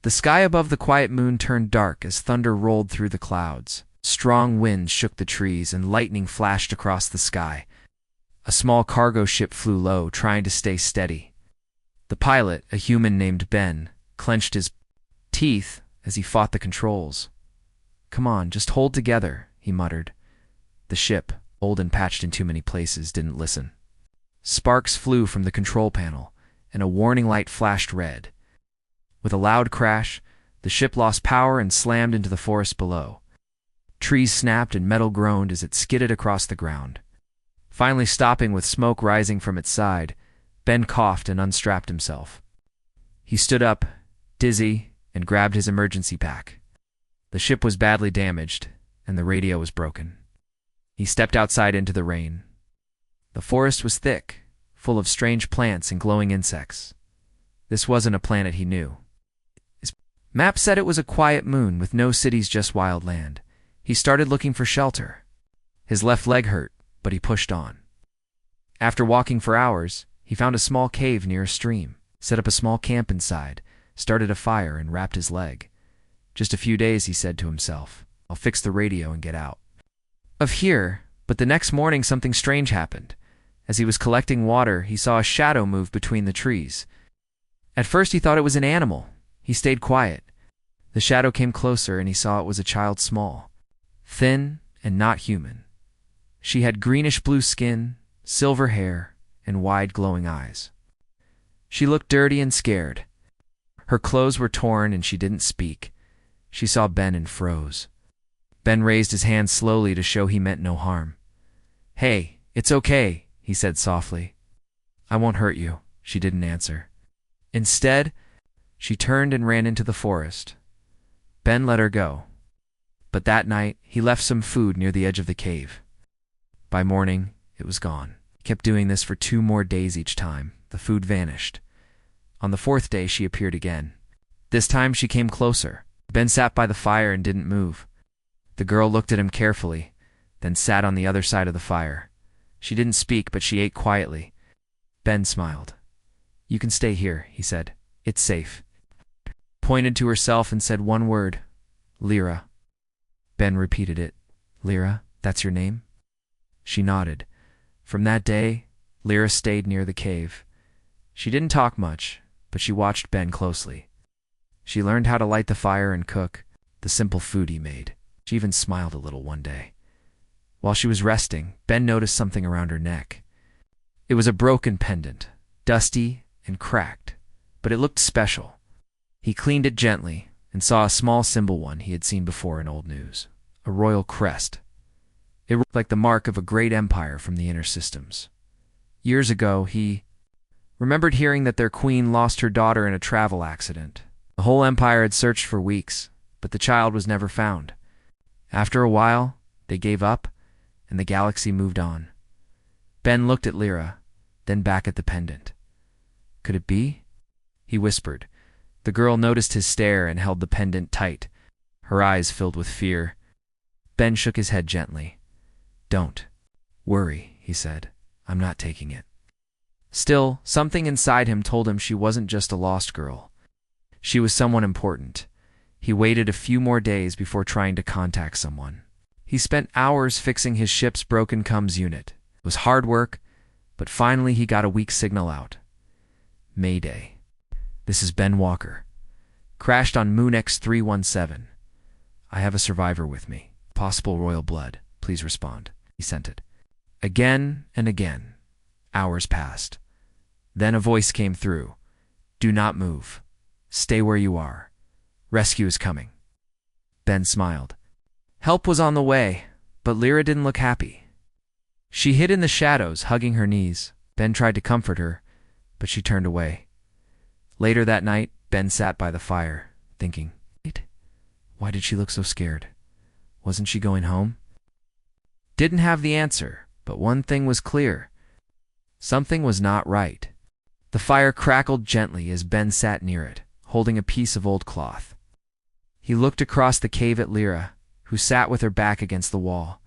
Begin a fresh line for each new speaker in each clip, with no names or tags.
The sky above the quiet moon turned dark as thunder rolled through the clouds. Strong winds shook the trees and lightning flashed across the sky. A small cargo ship flew low, trying to stay steady. The pilot, a human named Ben, clenched his teeth as he fought the controls. "Come on, just hold together," he muttered. The ship, old and patched in too many places, didn't listen. Sparks flew from the control panel, and a warning light flashed red. With a loud crash, the ship lost power and slammed into the forest below. Trees snapped and metal groaned as it skidded across the ground. Finally stopping with smoke rising from its side, Ben coughed and unstrapped himself. He stood up, dizzy, and grabbed his emergency pack. The ship was badly damaged, and the radio was broken. He stepped outside into the rain. The forest was thick, full of strange plants and glowing insects. This wasn't a planet he knew. His map said it was a quiet moon with no cities, just wild land. He started looking for shelter. His left leg hurt, but he pushed on. After walking for hours, he found a small cave near a stream, set up a small camp inside, started a fire, and wrapped his leg. Just a few days, he said to himself. I'll fix the radio and get out of here. But the next morning something strange happened. As he was collecting water, he saw a shadow move between the trees. At first he thought it was an animal. He stayed quiet. The shadow came closer and he saw it was a child, small, thin, and not human. She had greenish-blue skin, silver hair, and wide glowing eyes. She looked dirty and scared. Her clothes were torn and she didn't speak. She saw Ben and froze. Ben raised his hand slowly to show he meant no harm. "Hey, it's okay," he said softly. "I won't hurt you." She didn't answer. Instead, she turned and ran into the forest. Ben let her go. But that night, he left some food near the edge of the cave. By morning, it was gone. He kept doing this for 2 more days each time. The food vanished. On the 4th day, she appeared again. This time, she came closer. Ben sat by the fire and didn't move. The girl looked at him carefully, then sat on the other side of the fire. She didn't speak, but she ate quietly. Ben smiled. "You can stay here," he said. "It's safe." Pointed to herself and said one word, "Lyra." Ben repeated it. "Lyra, that's your name?" She nodded. From that day, Lyra stayed near the cave. She didn't talk much, but she watched Ben closely. She learned how to light the fire and cook the simple food he made. She even smiled a little one day. While she was resting, Ben noticed something around her neck. It was a broken pendant, dusty and cracked, but it looked special. He cleaned it gently and saw a small symbol one he had seen before in old news, a royal crest. It looked like the mark of a great empire from the inner systems. Years ago, he remembered hearing that their queen lost her daughter in a travel accident. The whole empire had searched for weeks, but the child was never found. After a while, they gave up, and the galaxy moved on. Ben looked at Lyra, then back at the pendant. "Could it be?" he whispered. The girl noticed his stare and held the pendant tight, her eyes filled with fear. Ben shook his head gently. "Don't worry," he said. "I'm not taking it." Still, something inside him told him she wasn't just a lost girl. She was someone important. He waited a few more days before trying to contact someone. He spent hours fixing his ship's broken comms unit. It was hard work, but finally he got a weak signal out. "Mayday. This is Ben Walker. Crashed on Moon X317. I have a survivor with me. Possible royal blood. Please respond." He sent it. Again and again. Hours passed. Then a voice came through. "Do not move. Stay where you are. Rescue is coming." Ben smiled. Help was on the way, but Lyra didn't look happy. She hid in the shadows, hugging her knees. Ben tried to comfort her, but she turned away. Later that night, Ben sat by the fire, thinking, why did she look so scared? Wasn't she going home? Didn't have the answer, but one thing was clear. Something was not right. The fire crackled gently as Ben sat near it, holding a piece of old cloth. He looked across the cave at Lyra, who sat with her back against the wall,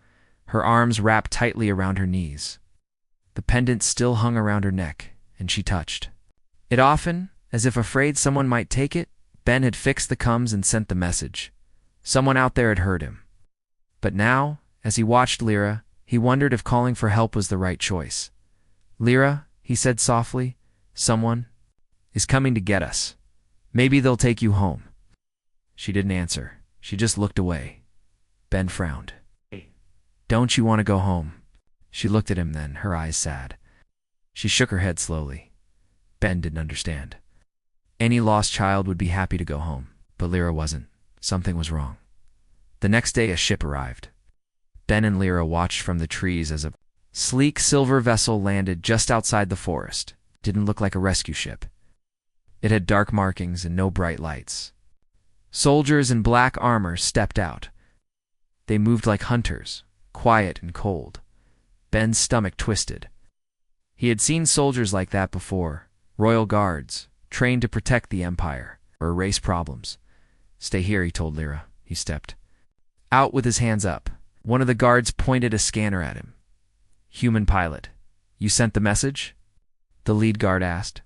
her arms wrapped tightly around her knees. The pendant still hung around her neck, and she touched it often, as if afraid someone might take it, Ben had fixed the comms and sent the message. Someone out there had heard him. But now, as he watched Lyra, he wondered if calling for help was the right choice. "Lyra," he said softly, "someone is coming to get us. Maybe they'll take you home." She didn't answer. She just looked away. Ben frowned. "Hey, don't you want to go home?" She looked at him then, her eyes sad. She shook her head slowly. Ben didn't understand. Any lost child would be happy to go home, but Lyra wasn't. Something was wrong. The next day a ship arrived. Ben and Lyra watched from the trees as a sleek silver vessel landed just outside the forest. It didn't look like a rescue ship. It had dark markings and no bright lights. Soldiers in black armor stepped out. They moved like hunters, quiet and cold. Ben's stomach twisted. He had seen soldiers like that before, royal guards, trained to protect the Empire or erase problems. "Stay here," he told Lyra. He stepped out with his hands up. One of the guards pointed a scanner at him. "Human pilot, you sent the message?" The lead guard asked.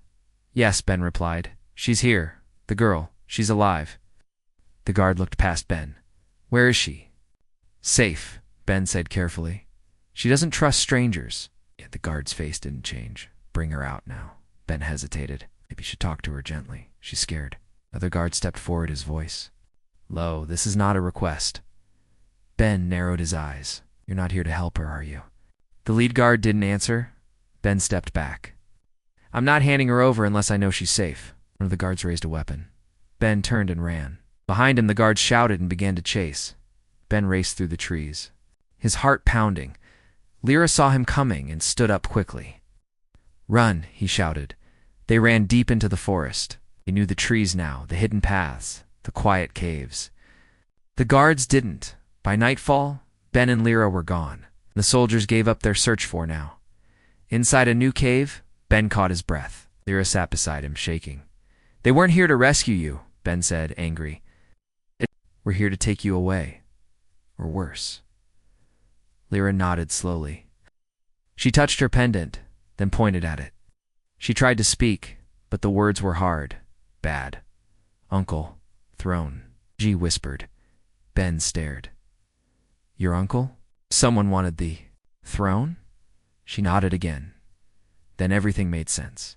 "Yes," Ben replied. "She's here. The girl. She's alive." The guard looked past Ben. "Where is she?" "Safe," Ben said carefully. "She doesn't trust strangers." Yet the guard's face didn't change. "Bring her out now." Ben hesitated. Maybe he should talk to her gently. She's scared. The other guard stepped forward, his voice low. "This is not a request." Ben narrowed his eyes. "You're not here to help her, are you?" The lead guard didn't answer. Ben stepped back. "I'm not handing her over unless I know she's safe." One of the guards raised a weapon. Ben turned and ran. Behind him, the guards shouted and began to chase. Ben raced through the trees, his heart pounding. Lyra saw him coming and stood up quickly. "Run," he shouted. They ran deep into the forest. They knew the trees now, the hidden paths, the quiet caves. The guards didn't. By nightfall, Ben and Lyra were gone. The soldiers gave up their search for now. Inside a new cave, Ben caught his breath. Lyra sat beside him, shaking. "They weren't here to rescue you," Ben said, angry. "We're here to take you away. Or worse." Lyra nodded slowly. She touched her pendant, then pointed at it. She tried to speak, but the words were hard. "Bad. Uncle. Throne," she whispered. Ben stared. "Your uncle? Someone wanted the throne?" She nodded again. Then everything made sense.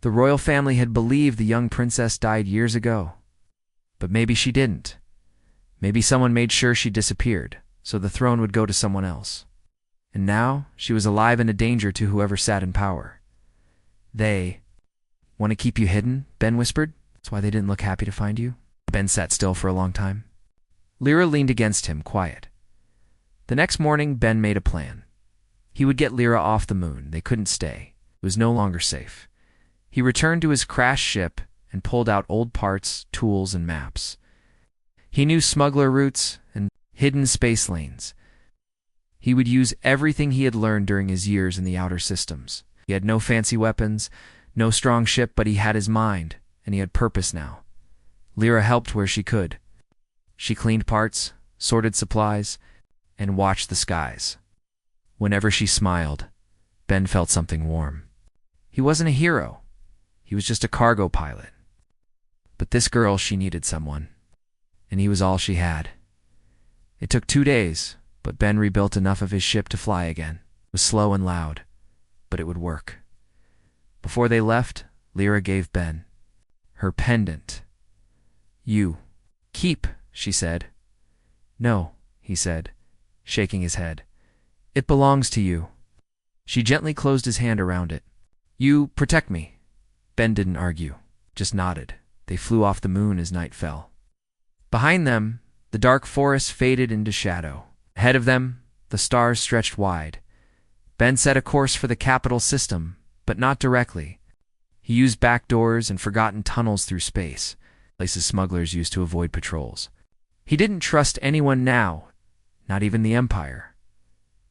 The royal family had believed the young princess died years ago. But maybe she didn't. Maybe someone made sure she disappeared, so the throne would go to someone else. And now she was alive and a danger to whoever sat in power. "They want to keep you hidden," Ben whispered. "That's why they didn't look happy to find you." Ben sat still for a long time. Lyra leaned against him, quiet. The next morning, Ben made a plan. He would get Lyra off the moon. They couldn't stay. It was no longer safe. He returned to his crashed ship and pulled out old parts, tools, and maps. He knew smuggler routes and hidden space lanes. He would use everything he had learned during his years in the outer systems. He had no fancy weapons, no strong ship, but he had his mind, and he had purpose now. Lyra helped where she could. She cleaned parts, sorted supplies, and watched the skies. Whenever she smiled, Ben felt something warm. He wasn't a hero. He was just a cargo pilot. But this girl, she needed someone. And he was all she had. It took 2 days, but Ben rebuilt enough of his ship to fly again. It was slow and loud, but it would work. Before they left, Lyra gave Ben her pendant. "You keep," she said. "No," he said, shaking his head. "It belongs to you." She gently closed his hand around it. "You protect me." Ben didn't argue, just nodded. They flew off the moon as night fell. Behind them, the dark forest faded into shadow. Ahead of them, the stars stretched wide. Ben set a course for the capital system, but not directly. He used back doors and forgotten tunnels through space, places smugglers used to avoid patrols. He didn't trust anyone now, not even the Empire.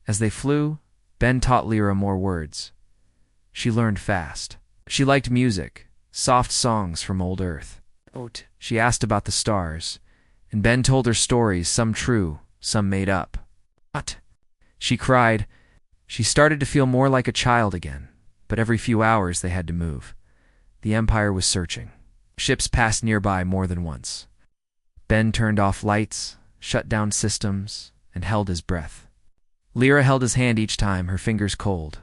As they flew, Ben taught Lyra more words. She learned fast. She liked music, soft songs from old Earth. She asked about the stars, and Ben told her stories, some true, some made up. "What?" She cried. She started to feel more like a child again, but every few hours they had to move. The Empire was searching. Ships passed nearby more than once. Ben turned off lights, shut down systems, and held his breath. Lyra held his hand each time, her fingers cold.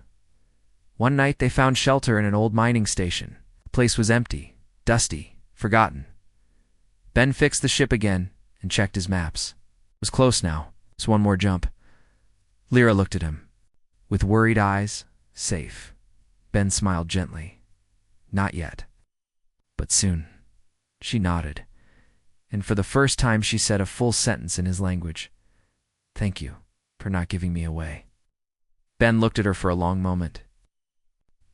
One night they found shelter in an old mining station. The place was empty, dusty, forgotten. Ben fixed the ship again and checked his maps. It was close now. Just one more jump. Lyra looked at him. With worried eyes, safe. Ben smiled gently. Not yet. But soon. She nodded. And for the first time she said a full sentence in his language. Thank you for not giving me away. Ben looked at her for a long moment.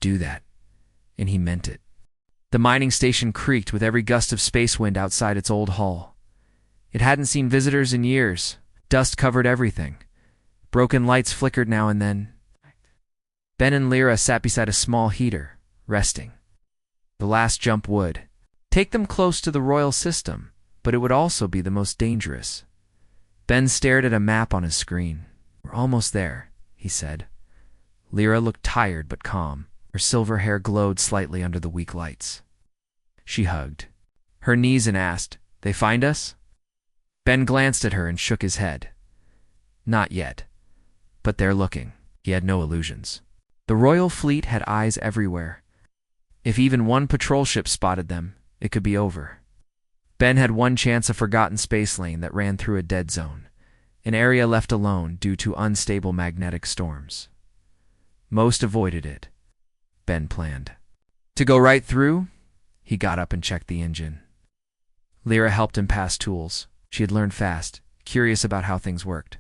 Do that. And he meant it. The mining station creaked with every gust of space wind outside its old hull. It hadn't seen visitors in years. Dust covered everything. Broken lights flickered now and then. Ben and Lyra sat beside a small heater, resting. The last jump would take them close to the royal system, but it would also be the most dangerous. Ben stared at a map on his screen. We're almost there, he said. Lyra looked tired but calm. Her silver hair glowed slightly under the weak lights. She hugged her knees and asked, They find us? Ben glanced at her and shook his head. Not yet. But they're looking. He had no illusions. The royal fleet had eyes everywhere. If even one patrol ship spotted them, it could be over. Ben had one chance, a forgotten space lane that ran through a dead zone, an area left alone due to unstable magnetic storms. Most avoided it. Ben planned to go right through. He got up and checked the engine. Lyra helped him pass tools. She had learned fast, curious about how things worked.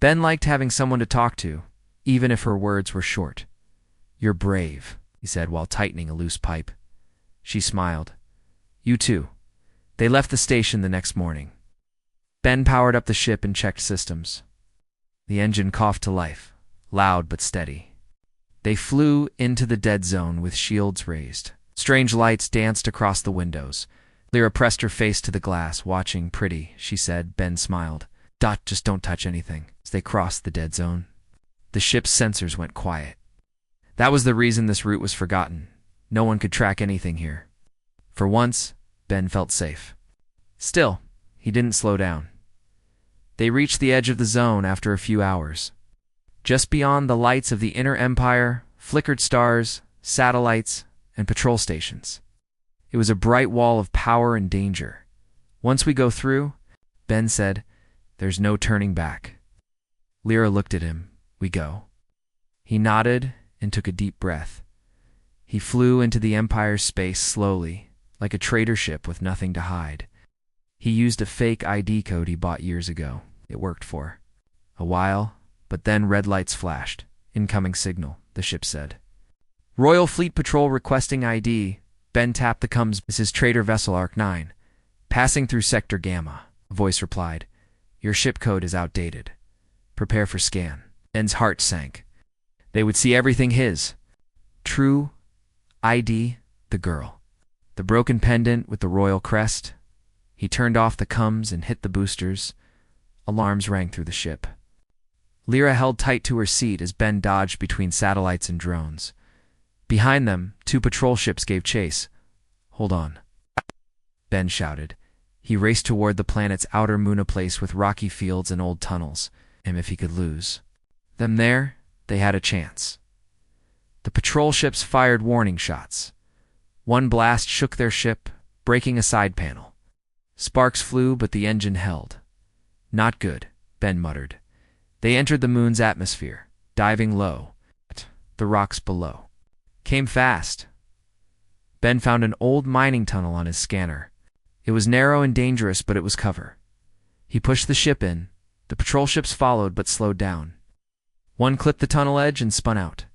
Ben liked having someone to talk to, even if her words were short. You're brave, he said while tightening a loose pipe. She smiled. You too. They left the station the next morning. Ben powered up the ship and checked systems. The engine coughed to life, loud but steady. They flew into the dead zone with shields raised. Strange lights danced across the windows. Lyra pressed her face to the glass, watching. Pretty, she said. Ben smiled. Just don't touch anything. As they crossed the dead zone, the ship's sensors went quiet. That was the reason this route was forgotten. No one could track anything here. For once, Ben felt safe. Still, he didn't slow down. They reached the edge of the zone after a few hours. Just beyond the lights of the inner empire, flickered stars, satellites, and patrol stations. It was a bright wall of power and danger. Once we go through, Ben said, there's no turning back. Lyra looked at him. We go. He nodded and took a deep breath. He flew into the Empire's space slowly, like a trader ship with nothing to hide. He used a fake ID code he bought years ago. It worked for a while, but then red lights flashed. Incoming signal, the ship said. Royal Fleet Patrol requesting ID. Ben tapped the comms. This is Trader Vessel Arc 9. Passing through Sector Gamma. A voice replied. Your ship code is outdated. Prepare for scan. Ben's heart sank. They would see everything his. True ID, the girl. The broken pendant with the royal crest. He turned off the comms and hit the boosters. Alarms rang through the ship. Lyra held tight to her seat as Ben dodged between satellites and drones. Behind them, 2 patrol ships gave chase. Hold on, Ben shouted. He raced toward the planet's outer moon, a place with rocky fields and old tunnels. And if he could lose them there, they had a chance. The patrol ships fired warning shots. One blast shook their ship, breaking a side panel. Sparks flew, but the engine held. Not good, Ben muttered. They entered the moon's atmosphere, diving low. The rocks below came fast. Ben found an old mining tunnel on his scanner. It was narrow and dangerous, but it was cover. He pushed the ship in. The patrol ships followed but slowed down. One clipped the tunnel edge and spun out.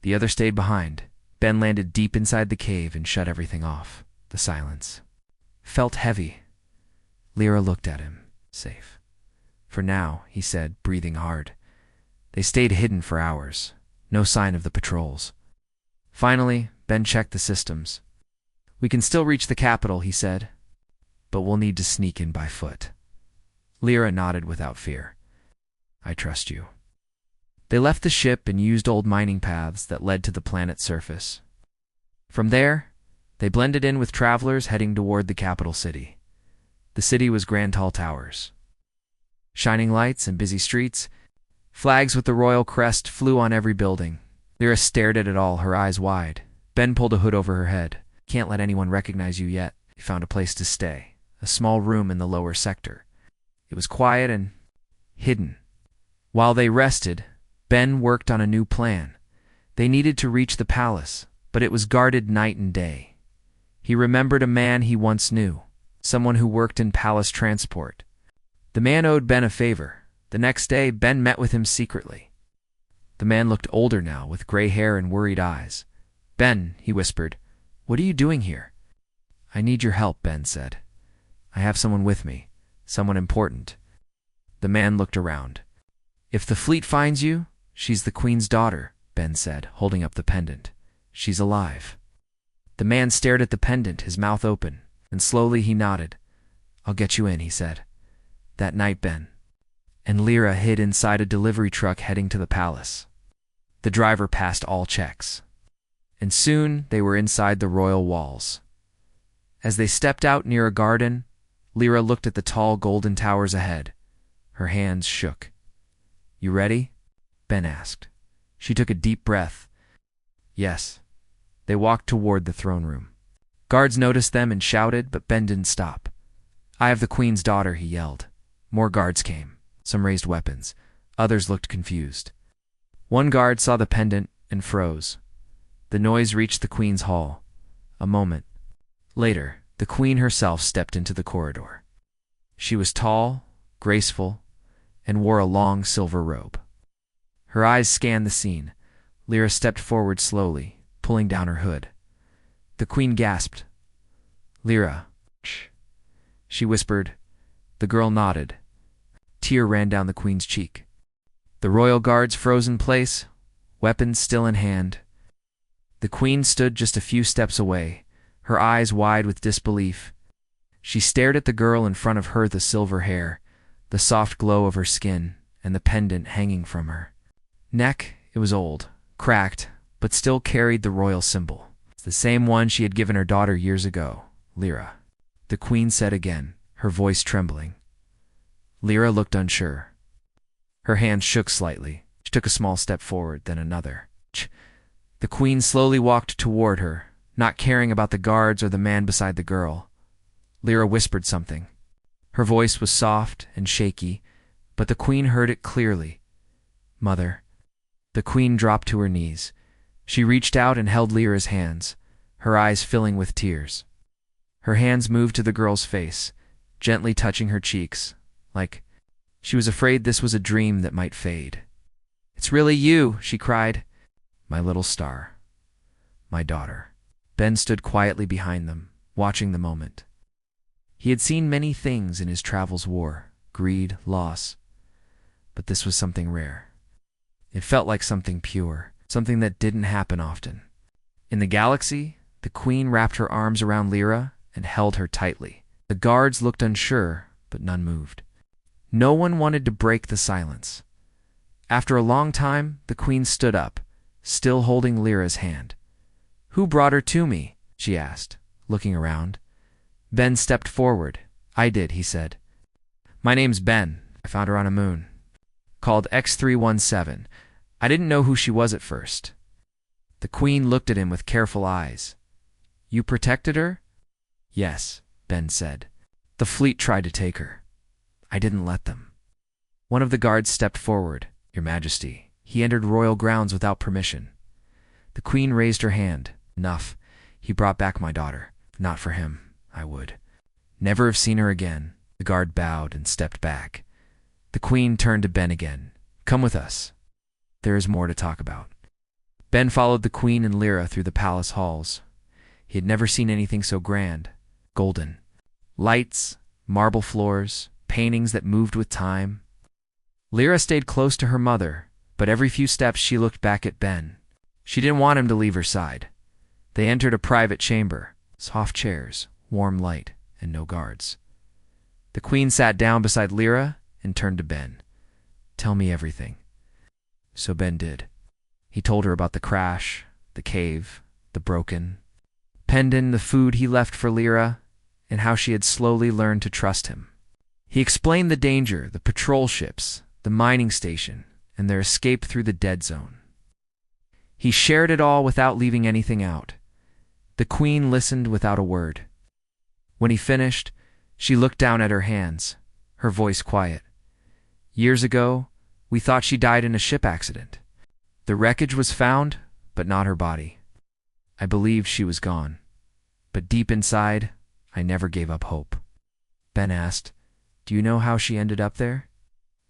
The other stayed behind. Ben landed deep inside the cave and shut everything off. The silence felt heavy. Lyra looked at him. Safe. For now, he said, breathing hard. They stayed hidden for hours. No sign of the patrols. Finally, Ben checked the systems. We can still reach the capital, he said, but we'll need to sneak in by foot. Lyra nodded without fear. I trust you. They left the ship and used old mining paths that led to the planet's surface. From there, They blended in with travelers heading toward the capital city. The city was grand tall towers, shining lights and busy streets. Flags with the royal crest flew on every building. Lyra stared at it all, her eyes wide. Ben pulled a hood over her head. Can't let anyone recognize you yet. He found a place to stay, a small room in the lower sector. It was quiet and hidden. While they rested, Ben worked on a new plan. They needed to reach the palace, but it was guarded night and day. He remembered a man he once knew, someone who worked in palace transport. The man owed Ben a favor. The next day, Ben met with him secretly. The man looked older now, with gray hair and worried eyes. "Ben," he whispered, "what are you doing here?" "I need your help," Ben said. "I have someone with me, someone important." The man looked around. "If the fleet finds you, she's the queen's daughter," Ben said, holding up the pendant. "She's alive." The man stared at the pendant, his mouth open, and slowly he nodded. "I'll get you in," he said. That night, Ben and Lyra hid inside a delivery truck heading to the palace. The driver passed all checks, and soon they were inside the royal walls. As they stepped out near a garden, Lyra looked at the tall golden towers ahead. Her hands shook. "You ready?" Ben asked. She took a deep breath. "Yes." They walked toward the throne room. Guards noticed them and shouted, but Ben didn't stop. "I have the queen's daughter," he yelled. More guards came. Some raised weapons. Others looked confused. One guard saw the pendant and froze. The noise reached the queen's hall. A moment later, the queen herself stepped into the corridor. She was tall, graceful, and wore a long silver robe. Her eyes scanned the scene. Lyra stepped forward slowly, pulling down her hood. The queen gasped. "Lyra, shh," she whispered. The girl nodded. A tear ran down the queen's cheek. The royal guards froze in place, weapons still in hand. The queen stood just a few steps away, her eyes wide with disbelief. She stared at the girl in front of her, the silver hair, the soft glow of her skin, and the pendant hanging from her neck. It was old, cracked, but still carried the royal symbol. It's the same one she had given her daughter years ago, Lyra. The queen said again, her voice trembling. Lyra looked unsure. Her hand shook slightly. She took a small step forward, then another. The queen slowly walked toward her, not caring about the guards or the man beside the girl. Lyra whispered something. Her voice was soft and shaky, but the queen heard it clearly. "Mother." The queen dropped to her knees. She reached out and held Lyra's hands, her eyes filling with tears. Her hands moved to the girl's face, gently touching her cheeks, like she was afraid this was a dream that might fade. "It's really you," she cried. "My little star. My daughter." Ben stood quietly behind them, watching the moment. He had seen many things in his travels: war, greed, loss. But this was something rare. It felt like something pure, something that didn't happen often. In the galaxy, the queen wrapped her arms around Lyra and held her tightly. The guards looked unsure, but none moved. No one wanted to break the silence. After a long time, the queen stood up, still holding Lyra's hand. "Who brought her to me?" she asked, looking around. Ben stepped forward. "I did," he said. "My name's Ben. I found her on a moon called X317. I didn't know who she was at first." The queen looked at him with careful eyes. "You protected her?" "Yes," Ben said. "The fleet tried to take her. I didn't let them." One of the guards stepped forward. "Your Majesty, he entered royal grounds without permission." The queen raised her hand. "Enough. He brought back my daughter. Not for him. I would never have seen her again." The guard bowed and stepped back. The queen turned to Ben again. "Come with us. There is more to talk about." Ben followed the queen and Lyra through the palace halls. He had never seen anything so grand. Golden lights, marble floors, paintings that moved with time. Lyra stayed close to her mother, but every few steps she looked back at Ben. She didn't want him to leave her side. They entered a private chamber, soft chairs, warm light, and no guards. The queen sat down beside Lyra and turned to Ben. "Tell me everything." So Ben did. He told her about the crash, the cave, the broken Pendon, the food he left for Lyra, and how she had slowly learned to trust him. He explained the danger, the patrol ships, the mining station, and their escape through the dead zone. He shared it all without leaving anything out. The queen listened without a word. When he finished, she looked down at her hands, her voice quiet. Years ago, we thought she died in a ship accident. The wreckage was found, but not her body. I believed she was gone. But deep inside, I never gave up hope. Ben asked, "Do you know how she ended up there?"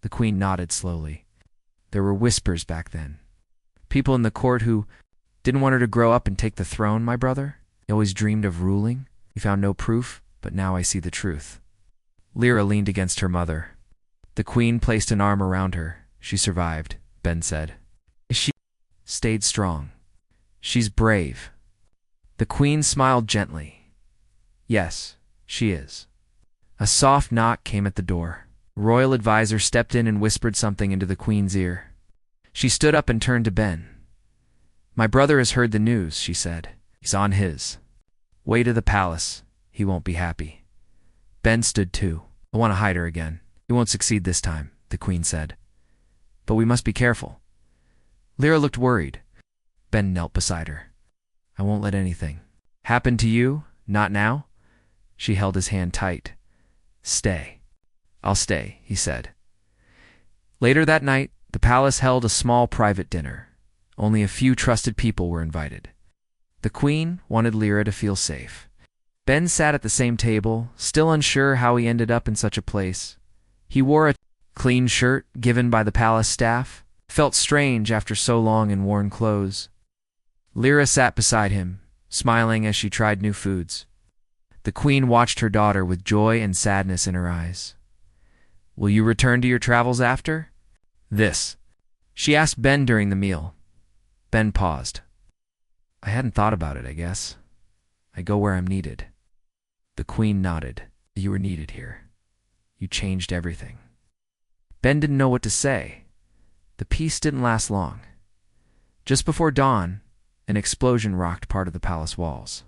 The queen nodded slowly. There were whispers back then. People in the court who didn't want her to grow up and take the throne, my brother. He always dreamed of ruling. He found no proof, but now I see the truth. Lyra leaned against her mother. The queen placed an arm around her. She survived, Ben said. She stayed strong. She's brave. The queen smiled gently. Yes, she is. A soft knock came at the door. A royal advisor stepped in and whispered something into the queen's ear. She stood up and turned to Ben. My brother has heard the news, she said. He's on his way to the palace. He won't be happy. Ben stood too. I want to hide her again. He won't succeed this time, the queen said. But we must be careful. Lyra looked worried. Ben knelt beside her. I won't let anything happen to you, not now. She held his hand tight. Stay. I'll stay, he said. Later that night, the palace held a small private dinner. Only a few trusted people were invited. The queen wanted Lyra to feel safe. Ben sat at the same table, still unsure how he ended up in such a place. He wore a clean shirt given by the palace staff, felt strange after so long in worn clothes. Lyra sat beside him, smiling as she tried new foods. The queen watched her daughter with joy and sadness in her eyes. Will you return to your travels after this? She asked Ben during the meal. Ben paused. I hadn't thought about it, I guess. I go where I'm needed. The queen nodded. You were needed here. You changed everything. Ben didn't know what to say. The peace didn't last long. Just before dawn, an explosion rocked part of the palace walls.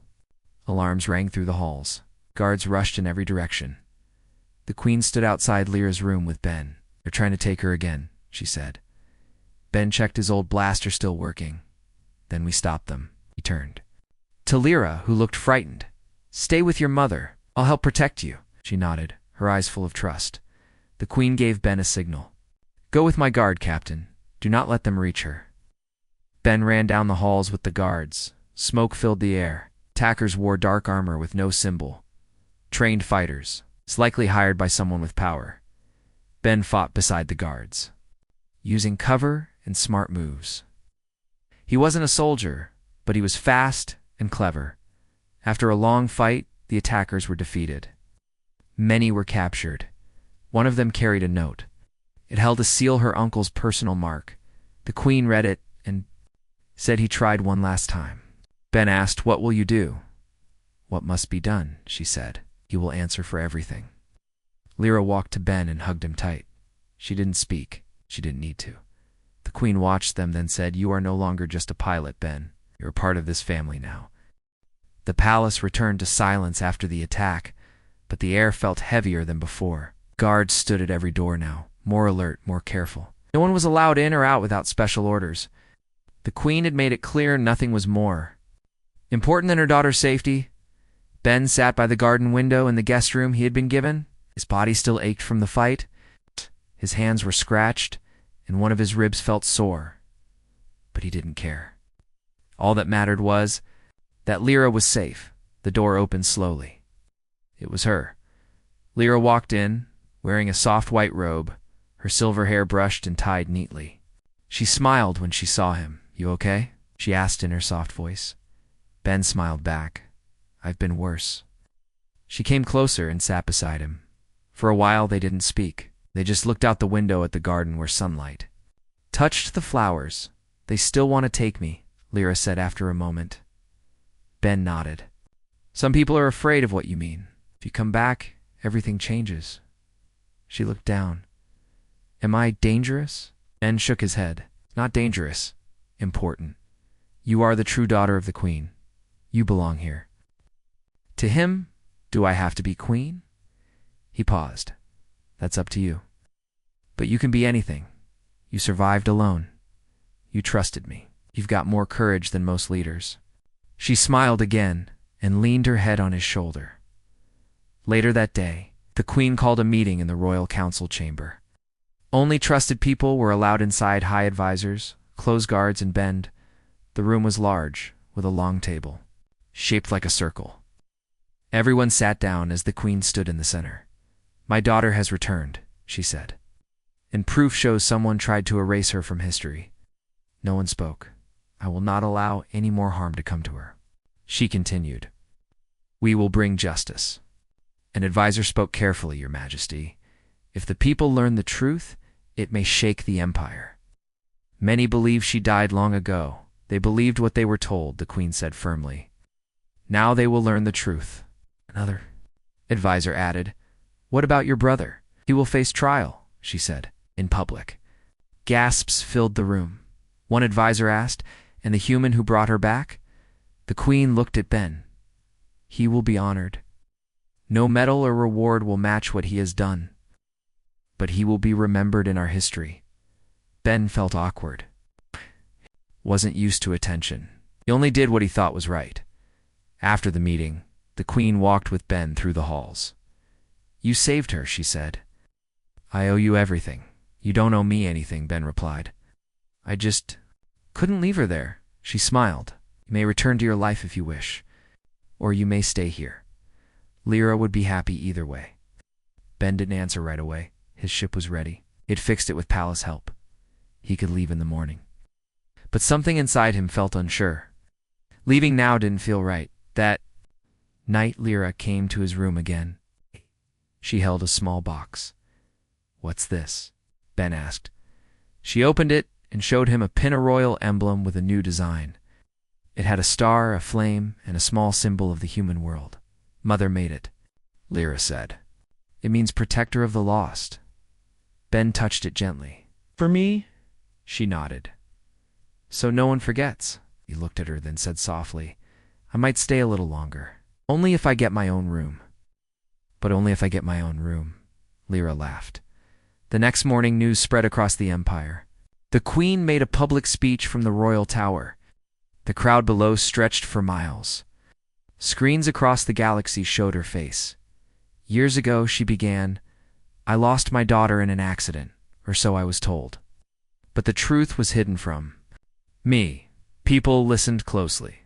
Alarms rang through the halls. Guards rushed in every direction. The queen stood outside Lyra's room with Ben. They're trying to take her again, she said. Ben checked his old blaster still working. Then we stopped them. He turned to Lyra, who looked frightened. Stay with your mother. I'll help protect you. She nodded, her eyes full of trust. The queen gave Ben a signal. Go with my guard, Captain. Do not let them reach her. Ben ran down the halls with the guards. Smoke filled the air. Attackers wore dark armor with no symbol. Trained fighters, likely hired by someone with power. Ben fought beside the guards, using cover and smart moves. He wasn't a soldier, but he was fast and clever. After a long fight, the attackers were defeated. Many were captured. One of them carried a note. It held a seal her uncle's personal mark. The queen read it and said he tried one last time. Ben asked, What will you do? What must be done, she said. He will answer for everything. Lyra walked to Ben and hugged him tight. She didn't speak. She didn't need to. The queen watched them, then said, You are no longer just a pilot, Ben. You're a part of this family now. The palace returned to silence after the attack, but the air felt heavier than before. Guards stood at every door now, more alert, more careful. No one was allowed in or out without special orders. The queen had made it clear nothing was more important than her daughter's safety. Ben sat by the garden window in the guest room he had been given. His body still ached from the fight. His hands were scratched, and one of his ribs felt sore. But he didn't care. All that mattered was that Lyra was safe. The door opened slowly. It was her. Lyra walked in, wearing a soft white robe, her silver hair brushed and tied neatly. She smiled when she saw him. You okay? She asked in her soft voice. Ben smiled back. I've been worse. She came closer and sat beside him. For a while they didn't speak. They just looked out the window at the garden where sunlight touched the flowers. They still want to take me, Lyra said after a moment. Ben nodded. Some people are afraid of what you mean. If you come back, everything changes. She looked down. Am I dangerous? Ben shook his head. Not dangerous. Important. You are the true daughter of the queen. You belong here. To him, do I have to be queen? He paused. That's up to you. But you can be anything. You survived alone. You trusted me. You've got more courage than most leaders. She smiled again and leaned her head on his shoulder. Later that day, the queen called a meeting in the royal council chamber. Only trusted people were allowed inside: high advisors, close guards, and Ben. The room was large, with a long table, shaped like a circle. Everyone sat down as the queen stood in the center. My daughter has returned, she said. And proof shows someone tried to erase her from history. No one spoke. I will not allow any more harm to come to her. She continued. We will bring justice. An advisor spoke carefully, Your Majesty. If the people learn the truth, it may shake the empire. Many believe she died long ago. They believed what they were told, the queen said firmly. Now they will learn the truth. Another advisor added, What about your brother? He will face trial, she said, in public. Gasps filled the room. One advisor asked, And the human who brought her back? The queen looked at Ben. He will be honored. No medal or reward will match what he has done. But he will be remembered in our history. Ben felt awkward. Wasn't used to attention. He only did what he thought was right. After the meeting, the queen walked with Ben through the halls. You saved her, she said. I owe you everything. You don't owe me anything, Ben replied. I just couldn't leave her there. She smiled. You may return to your life if you wish, or you may stay here. Lyra would be happy either way. Ben didn't answer right away. His ship was ready. He had fixed it with palace help. He could leave in the morning. But something inside him felt unsure. Leaving now didn't feel right. That night, Lyra came to his room again. She held a small box. What's this? Ben asked. She opened it and showed him a Pin-a-Royal emblem with a new design. It had a star, a flame, and a small symbol of the human world. Mother made it, Lyra said. It means protector of the lost. Ben touched it gently. For me? She nodded. So no one forgets. He looked at her, then said softly, I might stay a little longer. Only if I get my own room. But only if I get my own room. Lyra laughed. The next morning, news spread across the empire. The queen made a public speech from the royal tower. The crowd below stretched for miles. Screens across the galaxy showed her face. Years ago, she began, I lost my daughter in an accident, or so I was told. But the truth was hidden from me. People listened closely.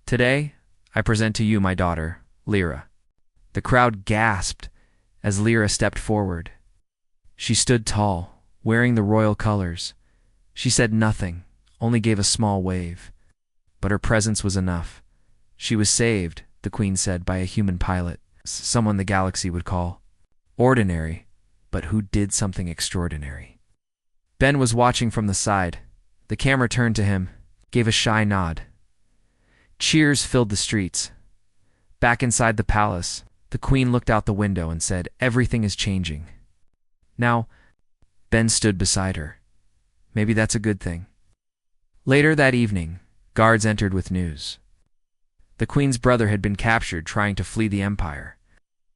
Today, I present to you my daughter, Lyra. The crowd gasped as Lyra stepped forward. She stood tall, wearing the royal colors. She said nothing, only gave a small wave. But her presence was enough. She was saved, the queen said, by a human pilot, someone the galaxy would call ordinary, but who did something extraordinary. Ben was watching from the side. The camera turned to him, gave a shy nod. Cheers filled the streets. Back inside the palace, the queen looked out the window and said, Everything is changing. Now, Ben stood beside her. Maybe that's a good thing. Later that evening, guards entered with news. The queen's brother had been captured trying to flee the empire.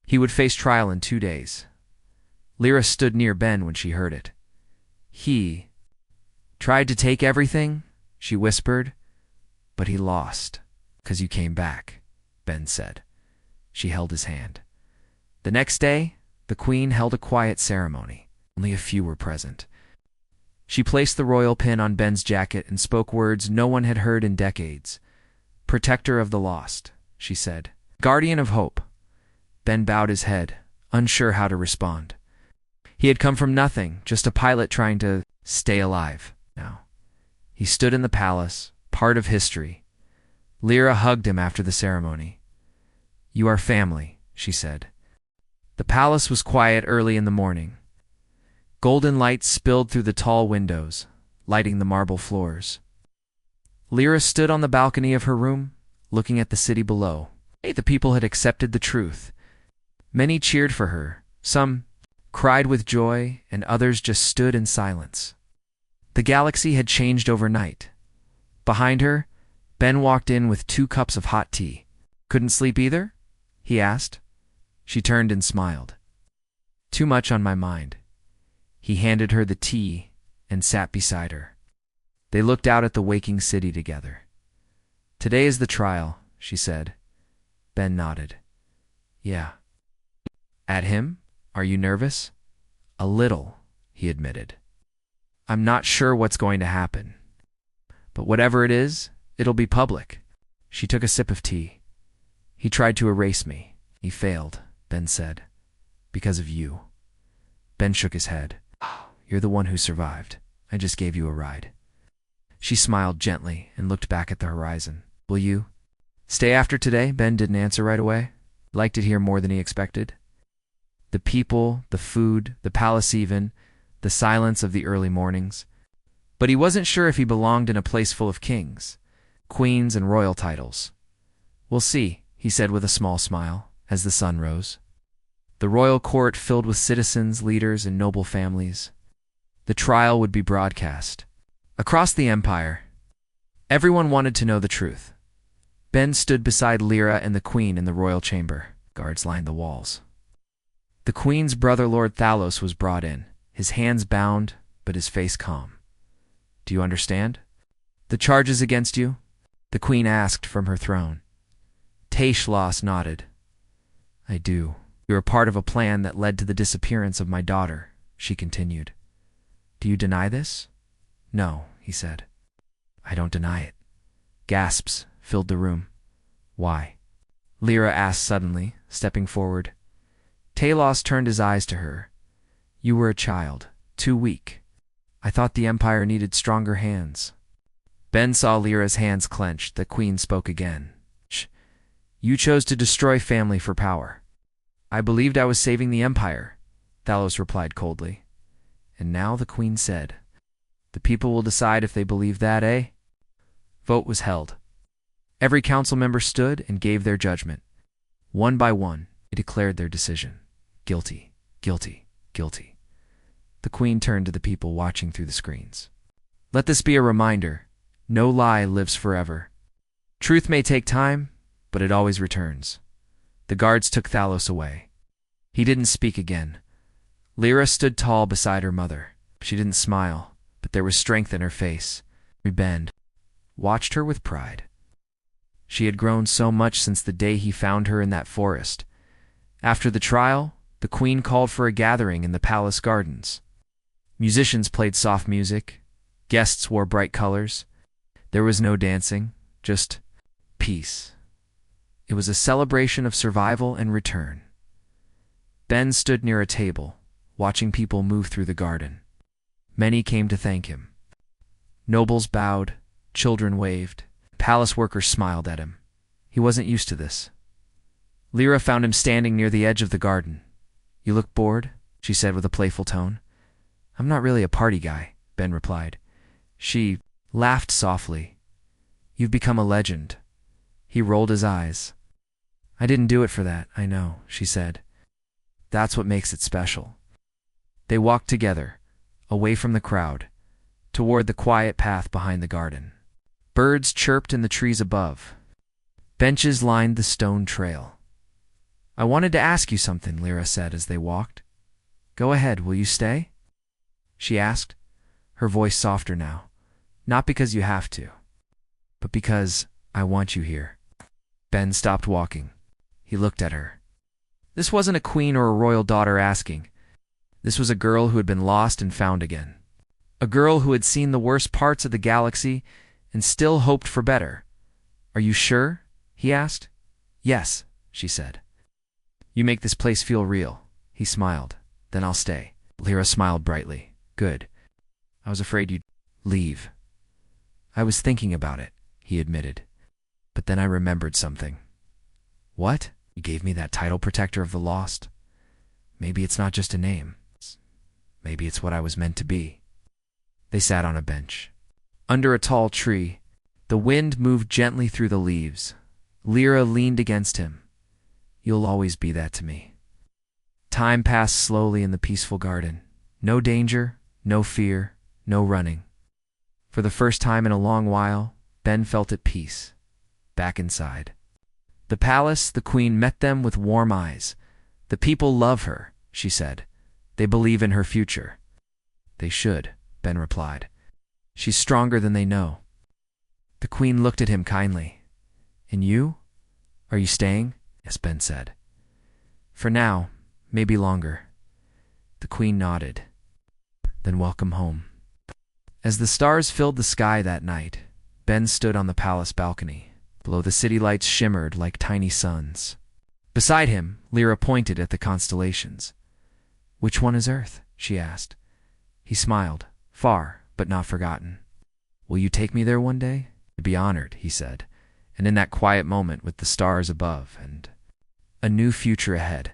He would face trial in 2 days. Lyra stood near Ben when she heard it. He tried to take everything, she whispered, but he lost, 'cause you came back, Ben said. She held his hand. The next day, the queen held a quiet ceremony. Only a few were present. She placed the royal pin on Ben's jacket and spoke words no one had heard in decades. Protector of the lost, she said. Guardian of hope. Ben bowed his head, unsure how to respond. He had come from nothing, just a pilot trying to stay alive. Now, he stood in the palace, part of history. Lyra hugged him after the ceremony. You are family, she said. The palace was quiet early in the morning. Golden light spilled through the tall windows, lighting the marble floors. Lyra stood on the balcony of her room, looking at the city below. The people had accepted the truth. Many cheered for her. Some cried with joy, and others just stood in silence. The galaxy had changed overnight. Behind her, Ben walked in with 2 cups of hot tea. Couldn't sleep either? he asked. She turned and smiled. Too much on my mind. He handed her the tea and sat beside her. They looked out at the waking city together. Today is the trial, she said. Ben nodded. Yeah. At him? Are you nervous? A little, he admitted. I'm not sure what's going to happen. But whatever it is, it'll be public. She took a sip of tea. He tried to erase me. He failed, Ben said. Because of you. Ben shook his head. You're the one who survived. I just gave you a ride. She smiled gently and looked back at the horizon. Will you stay after today? Ben didn't answer right away. Liked it here more than he expected. The people, the food, the palace even, the silence of the early mornings. But he wasn't sure if he belonged in a place full of kings, queens, and royal titles. We'll see, he said with a small smile, as the sun rose. The royal court filled with citizens, leaders, and noble families. The trial would be broadcast. Across the empire, everyone wanted to know the truth. Ben stood beside Lyra and the queen in the royal chamber. Guards lined the walls. The queen's brother, Lord Thalos, was brought in, his hands bound, but his face calm. Do you understand? The charges against you? The queen asked from her throne. Taishlos nodded. I do. You're a part of a plan that led to the disappearance of my daughter, she continued. Do you deny this? No, he said. I don't deny it. Gasps filled the room. Why? Lyra asked suddenly, stepping forward. Talos turned his eyes to her. You were a child, too weak. I thought the Empire needed stronger hands. Ben saw Lyra's hands clench. The queen spoke again. Shh. You chose to destroy family for power. I believed I was saving the Empire, Thalos replied coldly. And now the queen said, the people will decide if they believe that, eh? Vote was held. Every council member stood and gave their judgment. One by one, they declared their decision. Guilty, guilty, guilty. The queen turned to the people watching through the screens. Let this be a reminder. No lie lives forever. Truth may take time, but it always returns. The guards took Thalos away. He didn't speak again. Lyra stood tall beside her mother. She didn't smile, but there was strength in her face. Ben watched her with pride. She had grown so much since the day he found her in that forest. After the trial, the queen called for a gathering in the palace gardens. Musicians played soft music. Guests wore bright colors. There was no dancing, just peace. It was a celebration of survival and return. Ben stood near a table, watching people move through the garden. Many came to thank him. Nobles bowed, children waved, palace workers smiled at him. He wasn't used to this. Lyra found him standing near the edge of the garden. You look bored, she said with a playful tone. I'm not really a party guy, Ben replied. She laughed softly. You've become a legend. He rolled his eyes. I didn't do it for that, I know, she said. That's what makes it special. They walked together, away from the crowd, toward the quiet path behind the garden. Birds chirped in the trees above. Benches lined the stone trail. I wanted to ask you something, Lyra said as they walked. Go ahead, will you stay? She asked, her voice softer now. Not because you have to, but because I want you here. Ben stopped walking. He looked at her. This wasn't a queen or a royal daughter asking. This was a girl who had been lost and found again. A girl who had seen the worst parts of the galaxy and still hoped for better. Are you sure? He asked. Yes, she said. You make this place feel real. He smiled. Then I'll stay. Lyra smiled brightly. Good. I was afraid you'd leave. I was thinking about it, he admitted. But then I remembered something. What? You gave me that title, Protector of the Lost? Maybe it's not just a name. Maybe it's what I was meant to be. They sat on a bench. Under a tall tree, the wind moved gently through the leaves. Lyra leaned against him. You'll always be that to me. Time passed slowly in the peaceful garden. No danger, no fear, no running. For the first time in a long while, Ben felt at peace, back inside. The palace, the queen met them with warm eyes. The people love her, she said. They believe in her future. They should, Ben replied. She's stronger than they know. The queen looked at him kindly. And you? Are you staying? Yes, Ben said. For now, maybe longer. The queen nodded. Then welcome home. As the stars filled the sky that night, Ben stood on the palace balcony. Below, the city lights shimmered like tiny suns. Beside him, Lyra pointed at the constellations. Which one is Earth? She asked. He smiled, far, but not forgotten. Will you take me there one day? I'd be honored, he said. And in that quiet moment with the stars above and a new future ahead,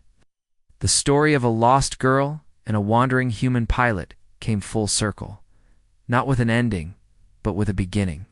the story of a lost girl and a wandering human pilot came full circle, not with an ending, but with a beginning.